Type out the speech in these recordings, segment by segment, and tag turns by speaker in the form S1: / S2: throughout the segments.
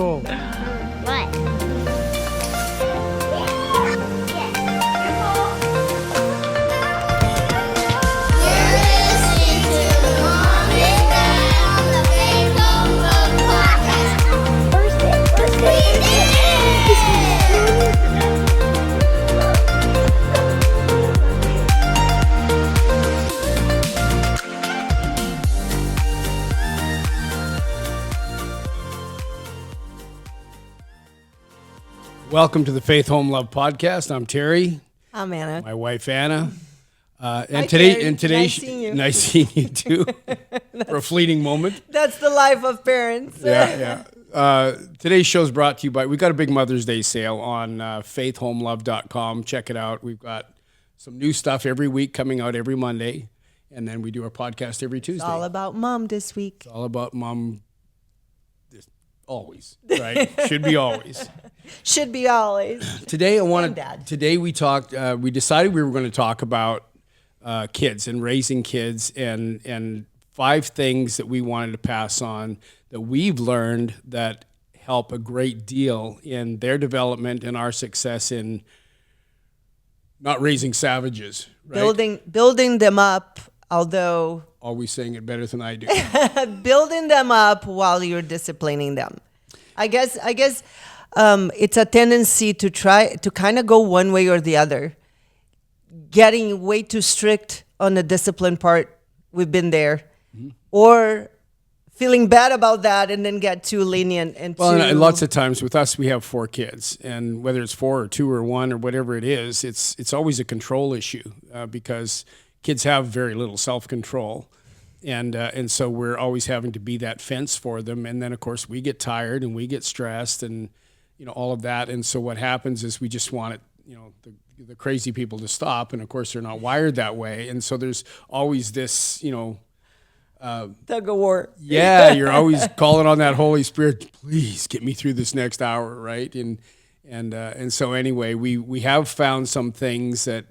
S1: What?
S2: Welcome to the Faith Home Love Podcast. I'm Terry.
S3: I'm Anna.
S2: My wife Anna.
S3: Hi, Terry. Nice seeing you.
S2: Nice seeing you too. For a fleeting moment.
S3: That's the life of parents.
S2: Yeah. Today's show is brought to you by. We got a big Mother's Day sale on faithhomelove.com. Check it out. We've got some new stuff every week coming out every Monday, and then we do our podcast every Tuesday.
S3: It's all about mom this week.
S2: It's all about mom. Always, right? Should be always.
S3: Should be always.
S2: Today
S3: Dad.
S2: Today we talked. We decided we were going to talk about kids and raising kids, and 5 things that we wanted to pass on that we've learned that help a great deal in their development and our success in not raising savages. Right?
S3: Building them up. Although
S2: always saying it better than I do.
S3: building them up while you're disciplining them. I guess it's a tendency to try to kind of go one way or the other. Getting way too strict on the discipline part, we've been there. Mm-hmm. Or feeling bad about that and then get too lenient. And
S2: lots of times with us, we have 4 kids. And whether it's 4 or 2 or 1 or whatever it is, it's always a control issue because kids have very little self-control, and so we're always having to be that fence for them. And then, of course, we get tired and we get stressed and, all of that. And so what happens is we just want it, the crazy people to stop. And, of course, they're not wired that way. And so there's always this,
S3: tug of war.
S2: Yeah, you're always calling on that Holy Spirit, please get me through this next hour, right? And so anyway, we have found some things that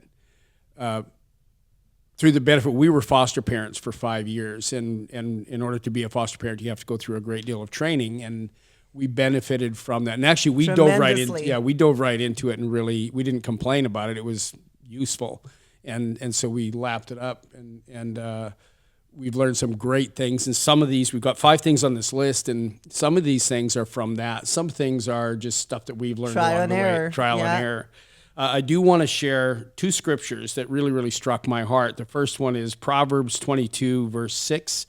S2: through the benefit, we were foster parents for 5 years, and in order to be a foster parent, you have to go through a great deal of training, and we benefited from that. And actually, we dove right into it, and really, we didn't complain about it. It was useful, and so we lapped it up, and we've learned some great things. And some of these, we've got 5 things on this list, and some of these things are from that. Some things are just stuff that we've learned along the way. Trial and error. I do want to share 2 scriptures that really, really struck my heart. The first one is Proverbs 22, verse 6.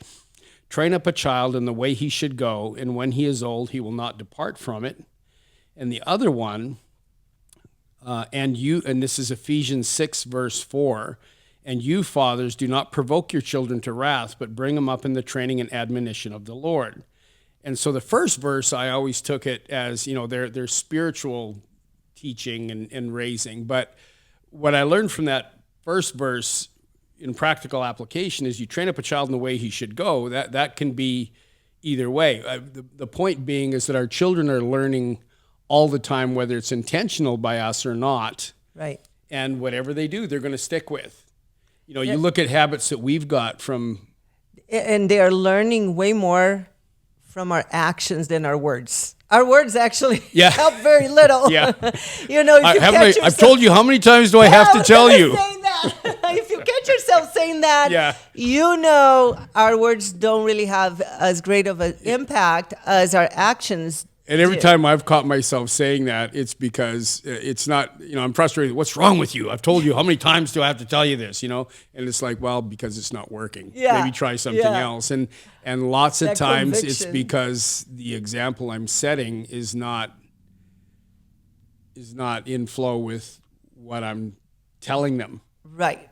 S2: Train up a child in the way he should go, and when he is old, he will not depart from it. And the other one, and this is Ephesians 6, verse 4. And you, fathers, do not provoke your children to wrath, but bring them up in the training and admonition of the Lord. And so the first verse, I always took it as, their spiritual teaching and raising. But what I learned from that first verse in practical application is you train up a child in the way he should go. That can be either way. The point being is that our children are learning all the time, whether it's intentional by us or not.
S3: Right.
S2: And whatever they do, they're going to stick with. You look at habits that we've got from...
S3: And they are learning way more from our actions than our words. Our words actually help very little.
S2: Yeah.
S3: I've
S2: told you how many times do I have to tell you?
S3: If you catch yourself saying that, our words don't really have as great of an impact as our actions.
S2: And every time I've caught myself saying that, it's because it's not, I'm frustrated. What's wrong with you? I've told you, how many times do I have to tell you this, And it's like, well, because it's not working. Yeah. Maybe try something else. And lots of times it's because the example I'm setting is not in flow with what I'm telling them.
S3: Right.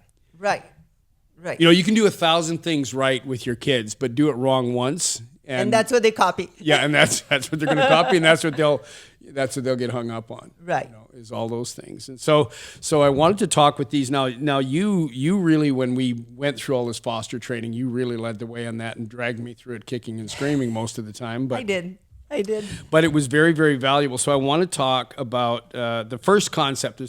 S2: You can do 1,000 things right with your kids, but do it wrong once.
S3: And that's what they copy.
S2: Yeah, and that's what they're going to copy, and that's what they'll get hung up on.
S3: Right.
S2: Is all those things. And so I wanted to talk with these. Now you really, when we went through all this foster training, you really led the way on that and dragged me through it kicking and screaming most of the time. But
S3: I did.
S2: But it was very, very valuable. So I want to talk about the first concept.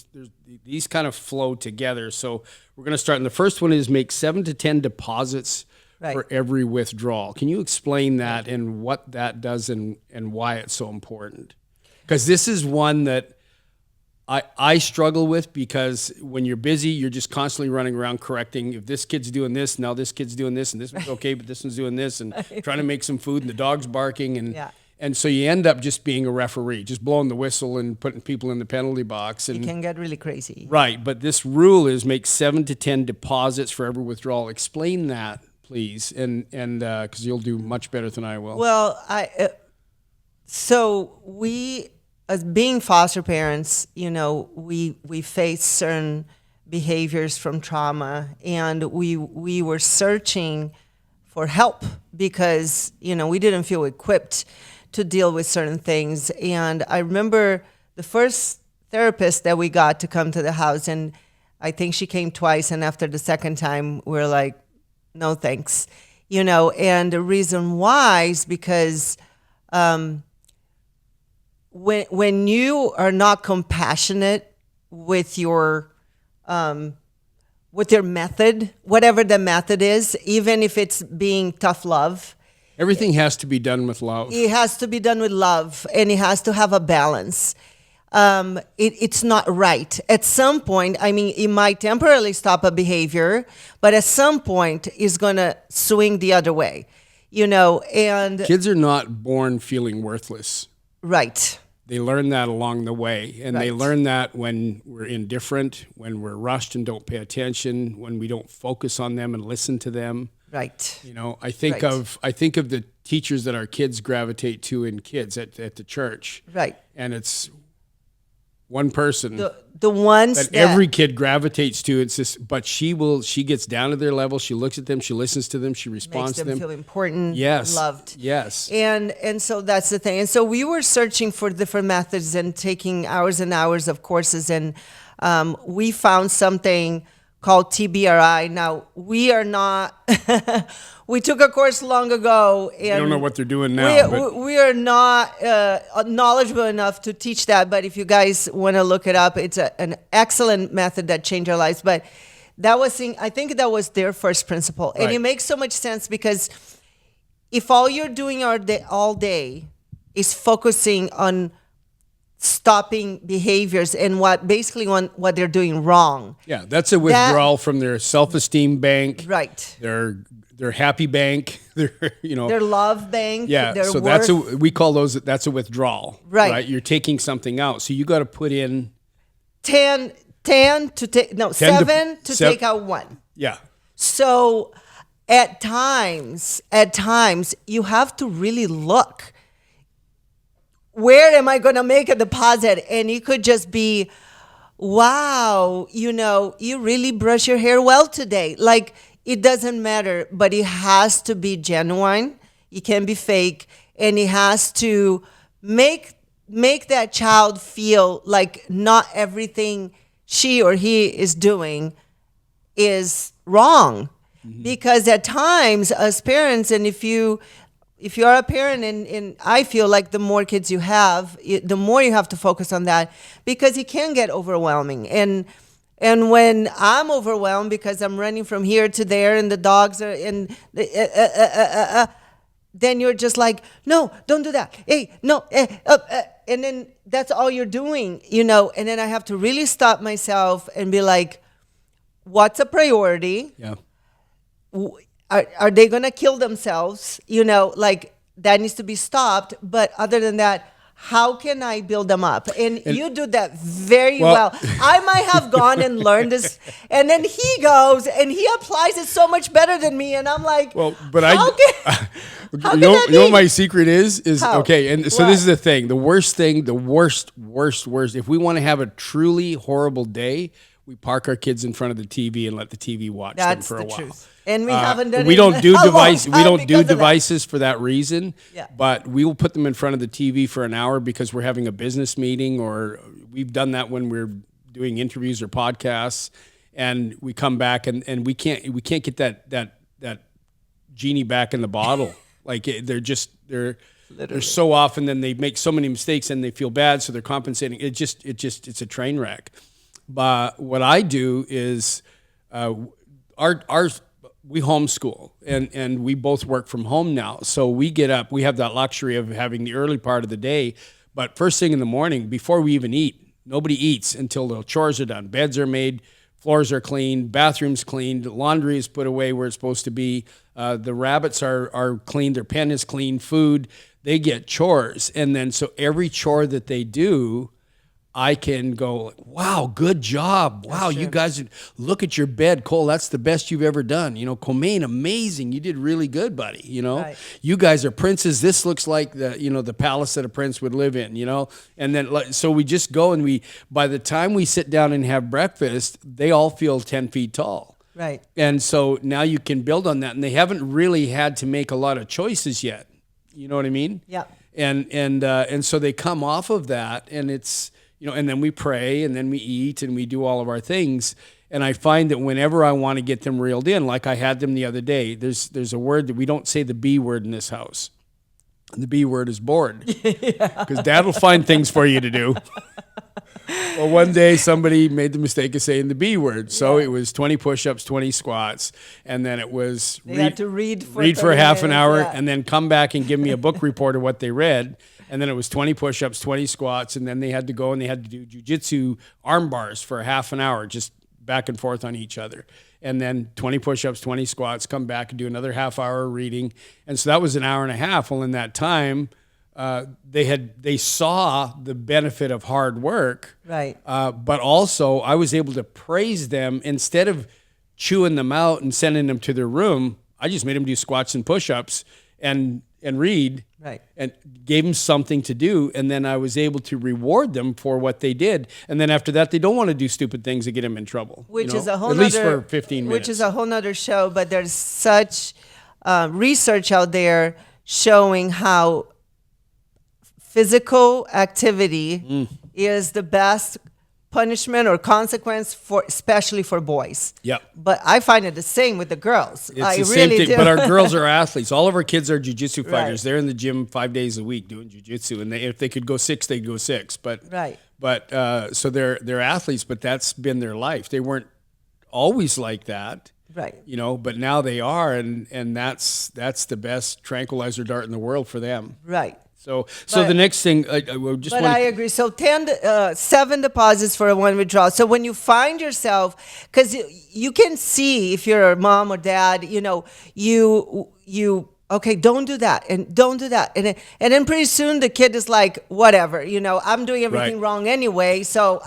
S2: These kind of flow together. So we're going to start. And the first one is make 7 to 10 deposits
S3: Right.
S2: for every withdrawal. Can you explain that and what that does and why it's so important? Because this is one that I struggle with, because when you're busy, you're just constantly running around correcting. If this kid's doing this, now this kid's doing this, and this one's okay, but this one's doing this, and trying to make some food, and the dog's barking, and so you end up just being a referee, just blowing the whistle and putting people in the penalty box. And
S3: It can get really crazy.
S2: right, but this rule is make 7 to 10 deposits for every withdrawal. Explain that, please, and because you'll do much better than I will.
S3: Well, so we, as being foster parents, we face certain behaviors from trauma, and we were searching for help because we didn't feel equipped to deal with certain things. And I remember the first therapist that we got to come to the house, and I think she came twice, and after the second time we were like, no thanks, and the reason why is because when you are not compassionate with your method, whatever the method is, even if it's being tough love,
S2: everything has to be done with love.
S3: it has to be done with love, and it has to have a balance. It's not right. At some point, it might temporarily stop a behavior, but at some point it's going to swing the other way, and
S2: Kids are not born feeling worthless.
S3: right.
S2: They learn that along the way, and they
S3: Right.
S2: learn that when we're indifferent, when we're rushed and don't pay attention, when we don't focus on them and listen to them.
S3: Right.
S2: I think
S3: Right.
S2: of the teachers that our kids gravitate to in kids at the church,
S3: Right.
S2: and it's one person
S3: The ones
S2: that
S3: that
S2: every kid gravitates to. It's just, but she gets down to their level. She looks at them. She listens to them. She
S3: makes
S2: responds to
S3: them
S2: them.
S3: feel important,
S2: Yes,
S3: loved.
S2: yes.
S3: And so that's the thing. And so we were searching for different methods and taking hours and hours of courses, and we found something called TBRI. Now, we are not, we took a course long ago. And
S2: I don't know what they're doing now. but
S3: we are not knowledgeable enough to teach that, but if you guys want to look it up, it's an excellent method that changed our lives. But I think that was their first principle. And
S2: Right.
S3: it makes so much sense because if all you're doing all day is focusing on stopping behaviors and what they're doing wrong.
S2: yeah, that's a withdrawal from their self-esteem bank,
S3: Right.
S2: their happy bank,
S3: Their love bank.
S2: yeah.
S3: Their
S2: So
S3: worth.
S2: we call that's a withdrawal,
S3: Right.
S2: You're taking something out, so you got to put in
S3: 10 to take, no,
S2: 10 to-
S3: 7 to
S2: sev-
S3: take out 1.
S2: yeah.
S3: So at times, you have to really look. Where am I going to make a deposit? And it could just be, wow, you really brush your hair well today. Like, it doesn't matter, but it has to be genuine. It can be fake. And it has to make that child feel like not everything she or he is doing is wrong. Because at times, as parents, and if you are a parent, and I feel like the more kids you have, the more you have to focus on that, because it can get overwhelming. And when I'm overwhelmed because I'm running from here to there, and the dogs are, then you're just like, no, don't do that. Hey, no, and then that's all you're doing, And then I have to really stop myself and be like, what's a priority?
S2: Yeah.
S3: Are they going to kill themselves? Like, that needs to be stopped. But other than that, how can I build them up? And you do that very well. I might have gone and learned this, and then he goes and he applies it so much better than me. And I'm like,
S2: Well, but
S3: how can
S2: you know
S3: that
S2: what
S3: be?
S2: my secret is
S3: How?
S2: okay. And so
S3: What?
S2: this is the thing. The worst. If we want to have a truly horrible day, we park our kids in front of the TV and let the TV watch
S3: That's
S2: them for a
S3: the
S2: while.
S3: truth. And we haven't done
S2: We
S3: it
S2: don't
S3: in
S2: do
S3: a long
S2: device. We
S3: time
S2: don't do
S3: because of that.
S2: devices for that reason.
S3: Yeah.
S2: But we will put them in front of the TV for an hour because we're having a business meeting, or we've done that when we're doing interviews or podcasts, and we come back and we can't get that genie back in the bottle. Like, they're so often, then they make so many mistakes and they feel bad, so they're compensating. It's a train wreck. But what I do is, we homeschool, and we both work from home now. So we get up, we have that luxury of having the early part of the day, but first thing in the morning, before we even eat, nobody eats until the chores are done. Beds are made, floors are cleaned, bathrooms cleaned, laundry is put away where it's supposed to be. The rabbits are cleaned, their pen is clean, food, they get chores. And then so every chore that they do, I can go, wow, good job. Wow, you guys, look at your bed, Cole. That's the best you've ever done. You know, Comaine, amazing. You did really good, buddy. You know, you guys are princes. This looks like the palace that a prince would live in, you know. And then, so we just go and by the time we sit down and have breakfast, they all feel 10 feet tall.
S3: Right.
S2: And so now you can build on that. And they haven't really had to make a lot of choices yet. You know what I mean?
S3: Yeah.
S2: And so they come off of that, and it's, you know, and then we pray, and then we eat, and we do all of our things. And I find that whenever I want to get them reeled in, like I had them the other day, there's a word that we don't say the B word in this house. And the B word is bored. Because Dad will find things for you to do. Well, one day somebody made the mistake of saying the B word. So it was 20 push-ups, 20 squats, and then it was
S3: had to read for
S2: half an hour,
S3: yeah.
S2: and then come back and give me a book report of what they read. And then it was 20 push-ups, 20 squats, and then they had to go and they had to do jiu-jitsu arm bars for a half an hour, just back and forth on each other. And then 20 push-ups, 20 squats, come back and do another half hour of reading. And so that was an hour and a half. Well, in that time, they saw the benefit of hard work.
S3: Right.
S2: But also I was able to praise them instead of chewing them out and sending them to their room. I just made them do squats and push-ups and read.
S3: Right.
S2: And gave them something to do, and then I was able to reward them for what they did. And then after that, they don't want to do stupid things that get them in trouble.
S3: Which is a whole
S2: at least for 15 minutes.
S3: Which is a whole nother show, but there's such research out there showing how physical activity is the best punishment or consequence especially for boys.
S2: Yep.
S3: But I find it the same with the girls.
S2: It's the same thing, but our girls are athletes. All of our kids are jiu-jitsu fighters.
S3: Right.
S2: They're in the gym 5 days a week doing jiu-jitsu, and if they could go 6, they'd go 6. But so they're athletes, but that's been their life. They weren't always like that.
S3: Right.
S2: You know, but now they are, and that's the best tranquilizer dart in the world for them.
S3: Right.
S2: So the next thing, I
S3: agree. So 7 deposits for a 1 withdrawal. So when you find yourself, because you can see if you're a mom or dad, you know, you okay, don't do that and don't do that, and then pretty soon the kid is like, whatever, you know, I'm doing everything wrong anyway, so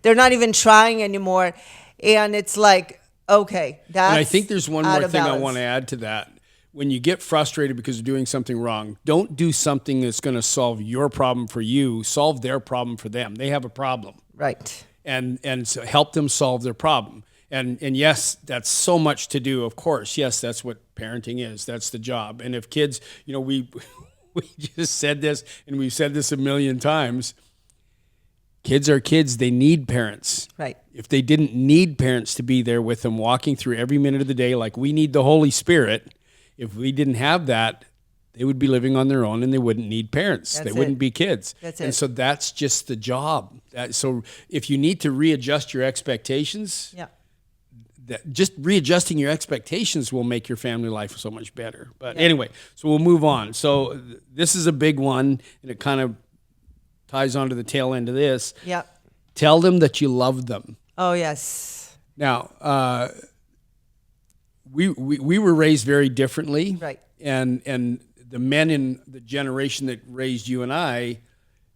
S3: they're not even trying anymore, and it's like, okay, that's. And
S2: I think there's one more thing I want to add to that. When you get frustrated because you're doing something wrong, don't do something that's going to solve your problem for you. Solve their problem for them. They have a problem.
S3: Right.
S2: And so help them solve their problem. And yes, that's so much to do, of course. Yes, that's what parenting is. That's the job. And if kids, you know, we just said this, and we've said this a million times, kids are kids. They need parents.
S3: Right.
S2: If they didn't need parents to be there with them, walking through every minute of the day, like we need the Holy Spirit, if we didn't have that, they would be living on their own and they wouldn't need parents. They wouldn't be kids. And so that's just the job. So if you need to readjust your expectations, just readjusting your expectations will make your family life so much better. But anyway, so we'll move on. So this is a big one, and it kind of ties onto the tail end of this.
S3: Yeah.
S2: Tell them that you love them.
S3: Oh, yes.
S2: Now, we were raised very differently,
S3: right?
S2: And the men in the generation that raised you and I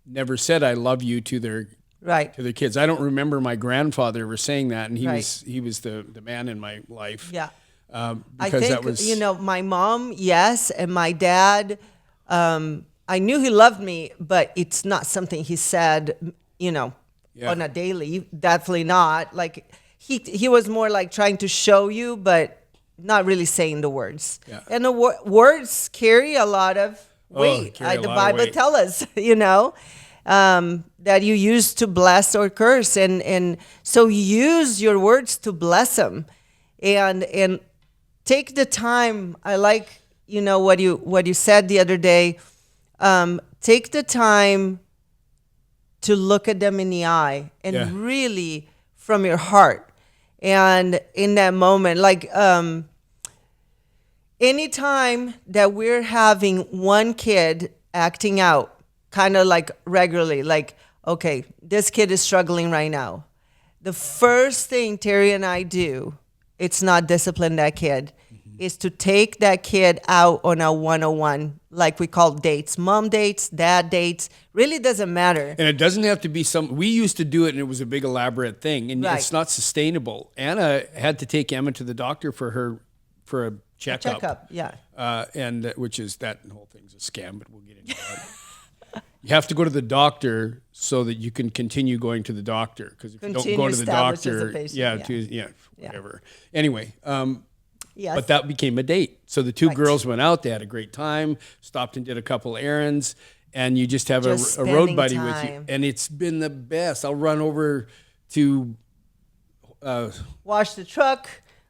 S2: never said "I love you" to their kids. I don't remember my grandfather ever saying that, and he was the man in my life.
S3: Yeah,
S2: because
S3: I think
S2: that was
S3: my mom, yes, and my dad. I knew he loved me, but it's not something he said, on a daily. Definitely not. Like he was more like trying to show you, but not really saying the words.
S2: Yeah.
S3: And the words carry a lot of weight. The Bible tells us, that you use to bless or curse. And so use your words to bless them. And take the time. I like, what you said the other day. Take the time to look at them in the eye and really from your heart. And in that moment, like anytime that we're having one kid acting out, kind of like regularly, like, okay, this kid is struggling right now. The first thing Terry and I do, it's not discipline that kid, is to take that kid out on a 101, like we call dates, mom dates, dad dates, really doesn't matter.
S2: And it doesn't have to be we used to do it and it was a big elaborate thing, and
S3: Right.
S2: it's not sustainable. Anna had to take Emma to the doctor for a checkup.
S3: Yeah.
S2: And which is, that whole thing's a scam, but we'll get into that. You have to go to the doctor so that you can continue going to the doctor, because if you don't go to the
S3: Establish as a
S2: doctor,
S3: patient,
S2: whatever. Anyway,
S3: Yes.
S2: but that became a date. So the two
S3: Right.
S2: girls went out, they had a great time, stopped and did a couple errands, and you just have
S3: Just
S2: a road
S3: spending
S2: buddy with you.
S3: time.
S2: And it's been the best. I'll run over to
S3: Wash the truck,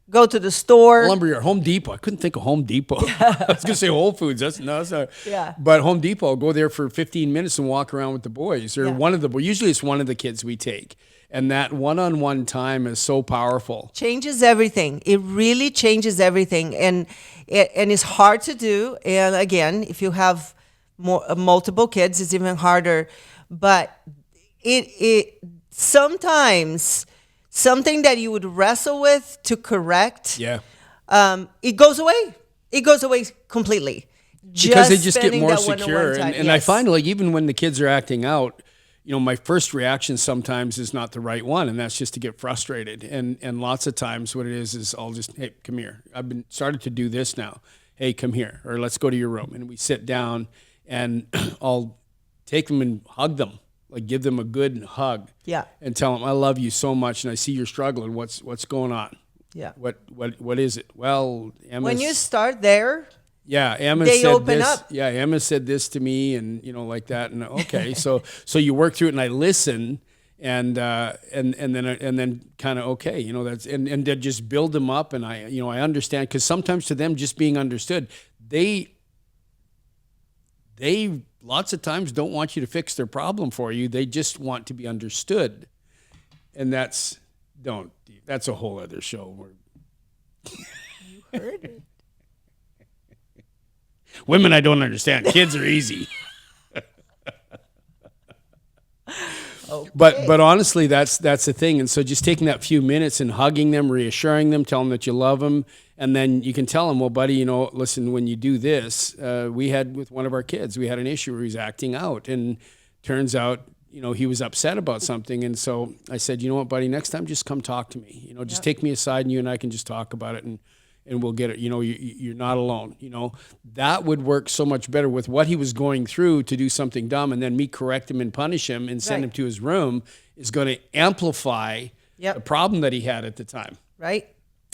S3: go to the store.
S2: Lumberyard, Home Depot. I couldn't think of Home Depot. I was going to say Whole Foods. That's not.
S3: Yeah.
S2: But Home Depot, I'll go there for 15 minutes and walk around with the boys, or
S3: Yeah.
S2: one of the boys. Usually it's one of the kids we take. And that one-on-one time is so powerful.
S3: Changes everything. It really changes everything, and it's hard to do. And again, if you have multiple kids, it's even harder. But it sometimes something that you would wrestle with to correct,
S2: Yeah.
S3: it goes away. It goes away completely.
S2: Because they just get
S3: spending
S2: more
S3: that one-on-one
S2: secure.
S3: time.
S2: And I
S3: Yes.
S2: find, like, even when the kids are acting out, my first reaction sometimes is not the right one, and that's just to get frustrated. And lots of times what it is I'll just, hey, come here. I've been started to do this now. Hey, come here, or let's go to your room. And we sit down, and I'll take them and hug them, like give them a good hug.
S3: Yeah.
S2: And tell them, I love you so much, and I see you're struggling. What's going on?
S3: Yeah.
S2: What is it? Well, Emma's,
S3: When you start there,
S2: yeah, Emma
S3: they
S2: said
S3: open
S2: this.
S3: up.
S2: Yeah, Emma said this to me, and like that. And okay, so you work through it, and I listen, and then kind of okay, that's and then just build them up, and I understand, because sometimes to them just being understood, they lots of times don't want you to fix their problem for you. They just want to be understood, and that's a whole other show.
S3: you heard it.
S2: Women, I don't understand. Kids are easy.
S3: Okay.
S2: But honestly, that's the thing. And so just taking that few minutes and hugging them, reassuring them, telling them that you love them, and then you can tell them, well, buddy, listen, when you do this, we had with one of our kids, we had an issue where he was acting out, and turns out, he was upset about something. And so I said, you know what, buddy, next time just come talk to me. Just take me aside, and you and I can just talk about it, and we'll get it. You're not alone. That would work so much better with what he was going through to do something dumb, and then me correct him and punish him and send
S3: Right.
S2: him to his room is going to amplify
S3: Yep.
S2: the problem that he had at the time.
S3: Right?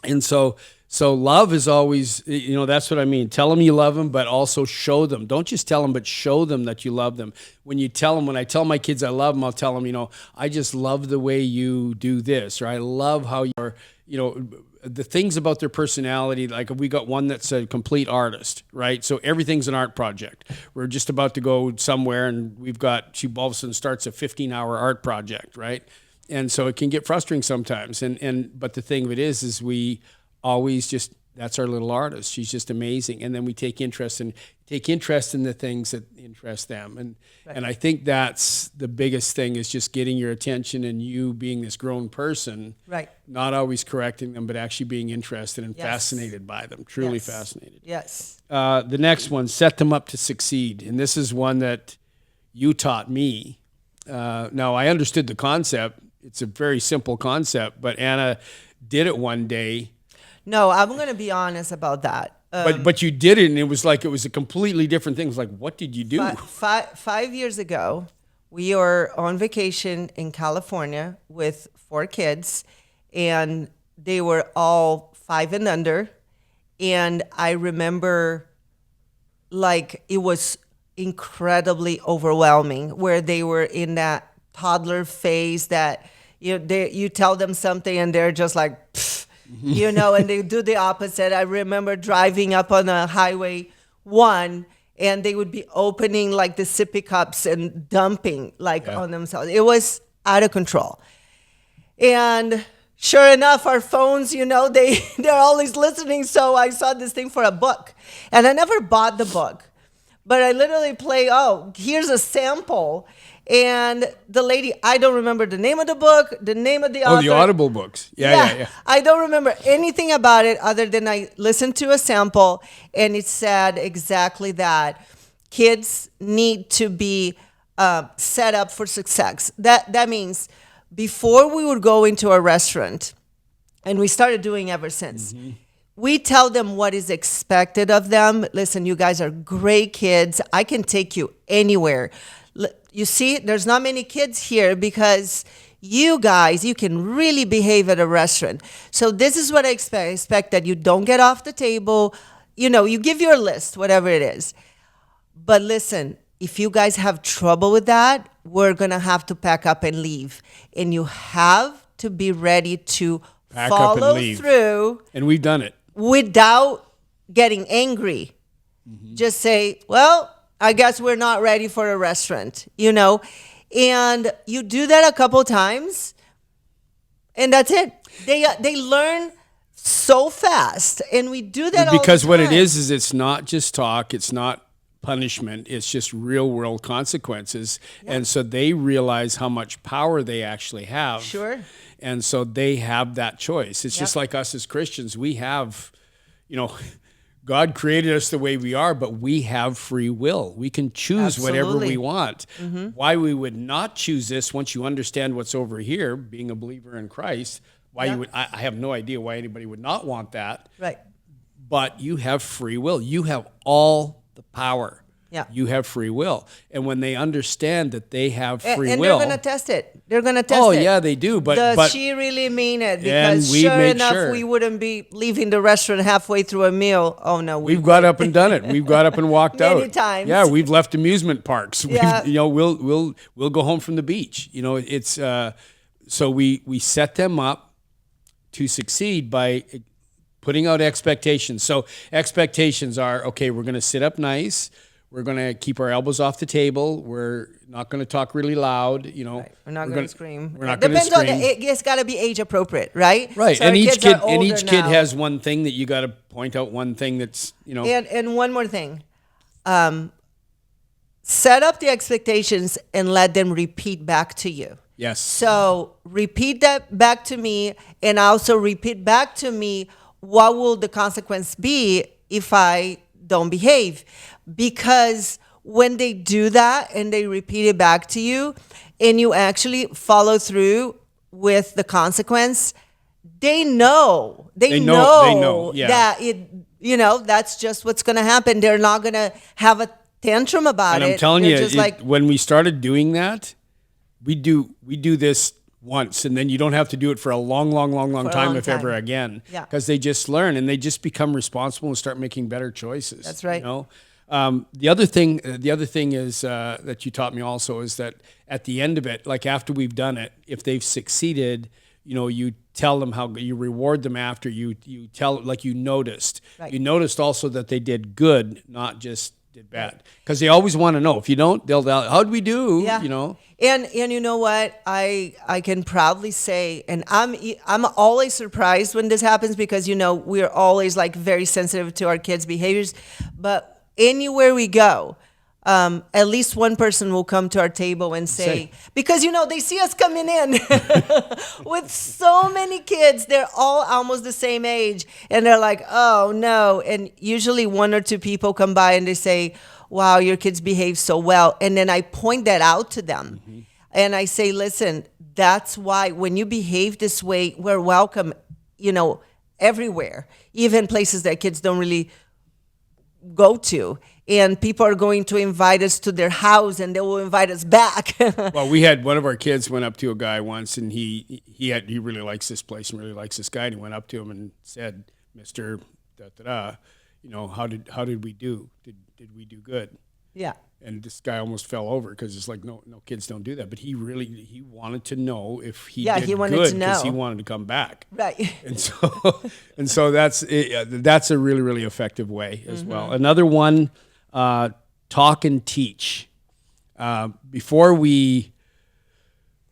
S2: And so love is always, that's what I mean. Tell them you love them, but also show them. Don't just tell them, but show them that you love them. When I tell my kids I love them, I'll tell them, I just love the way you do this, or I love how you're, the things about their personality. Like, we got one that's a complete artist, right? So everything's an art project. We're just about to go somewhere, and she all of a sudden starts a 15-hour art project, right? And so it can get frustrating sometimes. But the thing of it is we always just, that's our little artist. She's just amazing. And then we take interest in the things that interest them. And I think that's the biggest thing, is just getting your attention, and you being this grown person,
S3: Right.
S2: not always correcting them, but actually being interested and
S3: Yes.
S2: fascinated by them, truly
S3: Yes.
S2: fascinated.
S3: Yes.
S2: The next one, set them up to succeed. And this is one that you taught me. Now, I understood the concept. It's a very simple concept, but Anna did it one day.
S3: No, I'm going to be honest about that.
S2: But you did it, and it was a completely different thing. It was like, what did you do?
S3: 5 years ago, we were on vacation in California with 4 kids, and they were all 5 and under. And I remember, like, it was incredibly overwhelming, where they were in that toddler phase that you tell them something and they're just like, pfft, and they do the opposite. I remember driving up on a highway 1, and they would be opening like the sippy cups and dumping on themselves. It was out of control. And sure enough, our phones, they're always listening. So I saw this thing for a book, and I never bought the book, but I literally play, oh, here's a sample. And the lady, I don't remember the name of the book, the name of the author.
S2: Oh, the Audible books. Yeah.
S3: I don't remember anything about it other than I listened to a sample, and it said exactly that. Kids need to be set up for success. That means before we would go into a restaurant, and we started doing ever since, we tell them what is expected of them. Listen, you guys are great kids. I can take you anywhere. You see, there's not many kids here because you guys, you can really behave at a restaurant. So this is what I expect. I expect that you don't get off the table. You give your list, whatever it is. But listen, if you guys have trouble with that, we're going to have to pack up and leave. And you have to be ready to follow through.
S2: And we've done it.
S3: Without getting angry. Just say, well, I guess we're not ready for a restaurant, and you do that a couple times, and that's it. They learn so fast, and we do that all the time.
S2: Because what it is it's not just talk, it's not punishment, it's just real world consequences, and so they realize how much power they actually have.
S3: Sure.
S2: And so they have that choice. It's just like us as Christians, we have, God created us the way we are, but we have free will. We can choose whatever we want. Why we would not choose this once you understand what's over here, being a believer in Christ, I have no idea why anybody would not want that.
S3: Right.
S2: But you have free will. You have all the power.
S3: Yeah.
S2: You have free will. And when they understand that they have free
S3: and
S2: will.
S3: they're going to test it. They're going to test it.
S2: Oh, yeah, they do. But
S3: Does she really mean it? Because sure enough, we wouldn't be leaving the restaurant halfway through a meal. Oh, no.
S2: We've got up and done it. We've got up and walked out.
S3: Many times.
S2: Yeah, we've left amusement parks.
S3: Yeah.
S2: We'll go home from the beach. It's so we set them up to succeed by putting out expectations. So expectations are, okay, we're going to sit up nice. We're going to keep our elbows off the table. We're not going to talk really loud.
S3: Right. We're not going to scream.
S2: We're not going to scream.
S3: It's got to be age appropriate, right?
S2: Right.
S3: So
S2: and each kid
S3: now.
S2: has one thing that you got to point out. One thing that's
S3: And one more thing, set up the expectations and let them repeat back to you.
S2: Yes.
S3: So repeat that back to me, and also repeat back to me what will the consequence be if I don't behave. Because when they do that and they repeat it back to you and you actually follow through with the consequence, they know
S2: yeah.
S3: that that's just what's going to happen. They're not going to have a tantrum about it.
S2: And I'm telling
S3: They're
S2: you,
S3: just
S2: when we started doing that, we do this once, and then you don't have to do it for a long time, if ever again.
S3: Yeah.
S2: Because they just learn and they just become responsible and start making better choices.
S3: That's right.
S2: The other thing is that you taught me also is that at the end of it, like after we've done it, if they've succeeded, you tell them how you reward them after you tell, like you noticed.
S3: Right.
S2: You noticed also that they did good, not just did bad, because they always want to know. If you don't, they'll how'd we do?
S3: Yeah. And you know what, I can proudly say, and I'm always surprised when this happens, because we're always like very sensitive to our kids' behaviors, but anywhere we go, at least one person will come to our table and say, because they see us coming in with so many kids, they're all almost the same age, and they're like, oh no. And usually one or two people come by and they say, wow, your kids behave so well. And then I point that out to them. Mm-hmm. And I say, listen, that's why when you behave this way, we're welcome, everywhere, even places that kids don't really go to. And people are going to invite us to their house, and they will invite us back.
S2: Well, we had one of our kids went up to a guy once, and he really likes this place and really likes this guy. And he went up to him and said, Mr. How did we do? Did we do good?
S3: Yeah.
S2: And this guy almost fell over, because it's like, no, kids don't do that. But he wanted to know if he did
S3: he wanted
S2: good,
S3: to know,
S2: because he wanted to come back.
S3: Right.
S2: And so that's a really, really effective way as well. Another one, talk and teach. Before we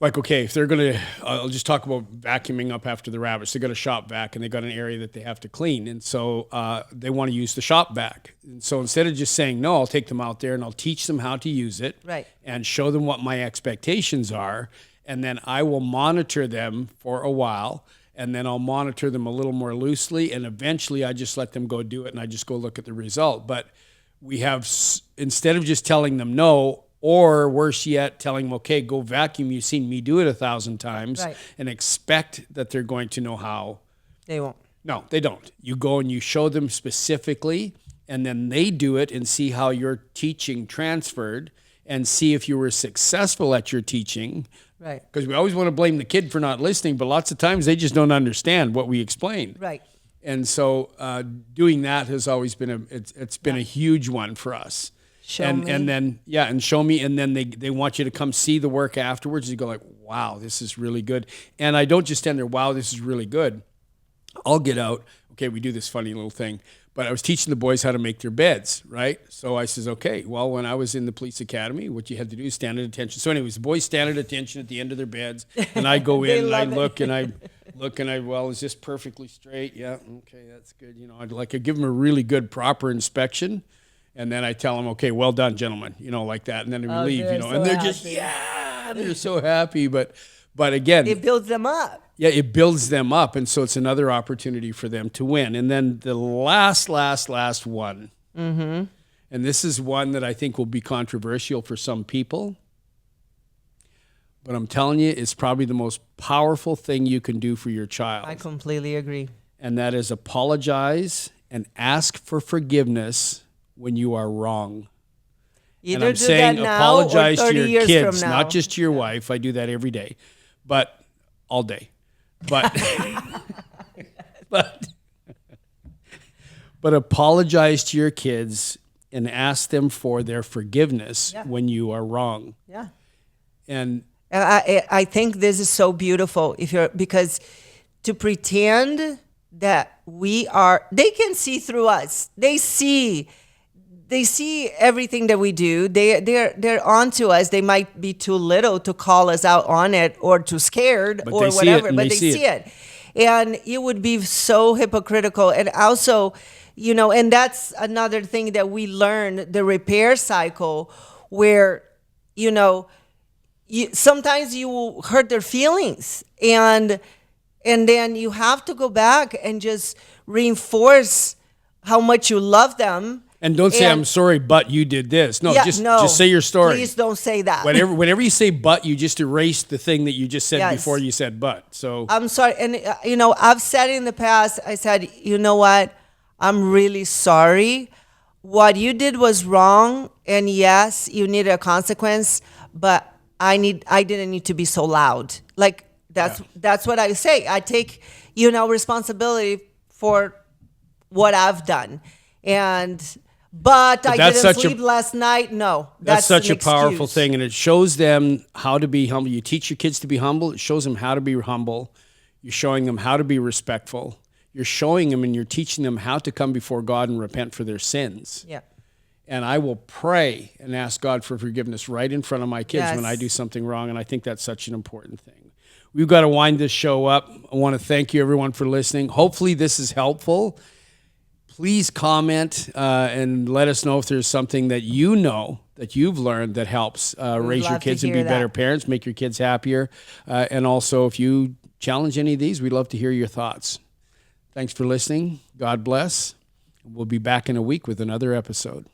S2: Like, okay, if they're going to, I'll just talk about vacuuming up after the rabbits. They got a shop vac and they got an area that they have to clean. And so they want to use the shop vac. And so instead of just saying, no, I'll take them out there and I'll teach them how to use it,
S3: right,
S2: and show them what my expectations are. And then I will monitor them for a while. And then I'll monitor them a little more loosely. And eventually I just let them go do it and I just go look at the result. But we have, instead of just telling them no, or worse yet, telling them, okay, go vacuum. You've seen me do it 1,000 times,
S3: right,
S2: and expect that they're going to know how.
S3: they won't.
S2: No, they don't. You go and you show them specifically, and then they do it and see how your teaching transferred and see if you were successful at your teaching.
S3: Right.
S2: Because we always want to blame the kid for not listening, but lots of times they just don't understand what we explained.
S3: Right.
S2: And so doing that has always been it's been a huge one for us.
S3: Show me.
S2: And then show me, and then they want you to come see the work afterwards. You go like, wow, this is really good. And I don't just stand there, wow, this is really good. I'll get out. Okay, we do this funny little thing. But I was teaching the boys how to make their beds, right? So I says, okay, well, when I was in the police academy, what you had to do is stand at attention. So anyways, the boys stand at attention at the end of their beds, and I go in and I look and I look and well, is this perfectly straight? Yeah, okay, that's good. You know, I give them a really good, proper inspection. And then I tell them, okay, well done, gentlemen, you know, like that. And then we leave, you know,
S3: so
S2: and they're
S3: happy.
S2: just, yeah, they're so happy. But again,
S3: It builds them up.
S2: yeah, it builds them up. And so it's another opportunity for them to win. And then the last one, and this is one that I think will be controversial for some people, but I'm telling you, it's probably the most powerful thing you can do for your child.
S3: I completely agree.
S2: And that is apologize and ask for forgiveness when you are wrong.
S3: Either
S2: and I'm
S3: do
S2: saying
S3: that now
S2: apologize
S3: or 30
S2: to your
S3: years
S2: kids,
S3: from now.
S2: not just to your wife. I do that every day, but all day. But but apologize to your kids and ask them for their forgiveness when you are wrong.
S3: Yeah.
S2: And
S3: I think this is so beautiful because to pretend that they can see through us. They see everything that we do. They're onto us. They might be too little to call us out on it or too scared
S2: but
S3: or
S2: they see
S3: whatever,
S2: it, and
S3: but
S2: they see
S3: it. And it would be so hypocritical. And also, you know, and that's another thing that we learn, the repair cycle, where, you know, sometimes you will hurt their feelings, and then you have to go back and just reinforce how much you love them.
S2: And don't say, I'm sorry, but you did this. No, just say your story.
S3: Please don't say that.
S2: Whenever you say but, you just erase the thing that you just said before you said but. So
S3: I'm sorry. And, you know, I've said in the past, I said, you know what? I'm really sorry. What you did was wrong. And yes, you needed a consequence, but I didn't need to be so loud. Like, that's what I say. I take, you know, responsibility for what I've done. But I didn't sleep last night. No,
S2: that's such a powerful
S3: excuse.
S2: thing, and it shows them how to be humble. You teach your kids to be humble. It shows them how to be humble. You're showing them how to be respectful. You're showing them and you're teaching them how to come before God and repent for their sins.
S3: Yeah.
S2: And I will pray and ask God for forgiveness right in front of my kids when I do something wrong, and I think that's such an important thing. We've got to wind this show up. I want to thank you, everyone, for listening. Hopefully this is helpful. Please comment and let us know if there's something that you know that you've learned that helps raise your kids and be better parents, make your kids happier. And also, if you challenge any of these, we'd love to hear your thoughts. Thanks for listening. God bless. We'll be back in a week with another episode.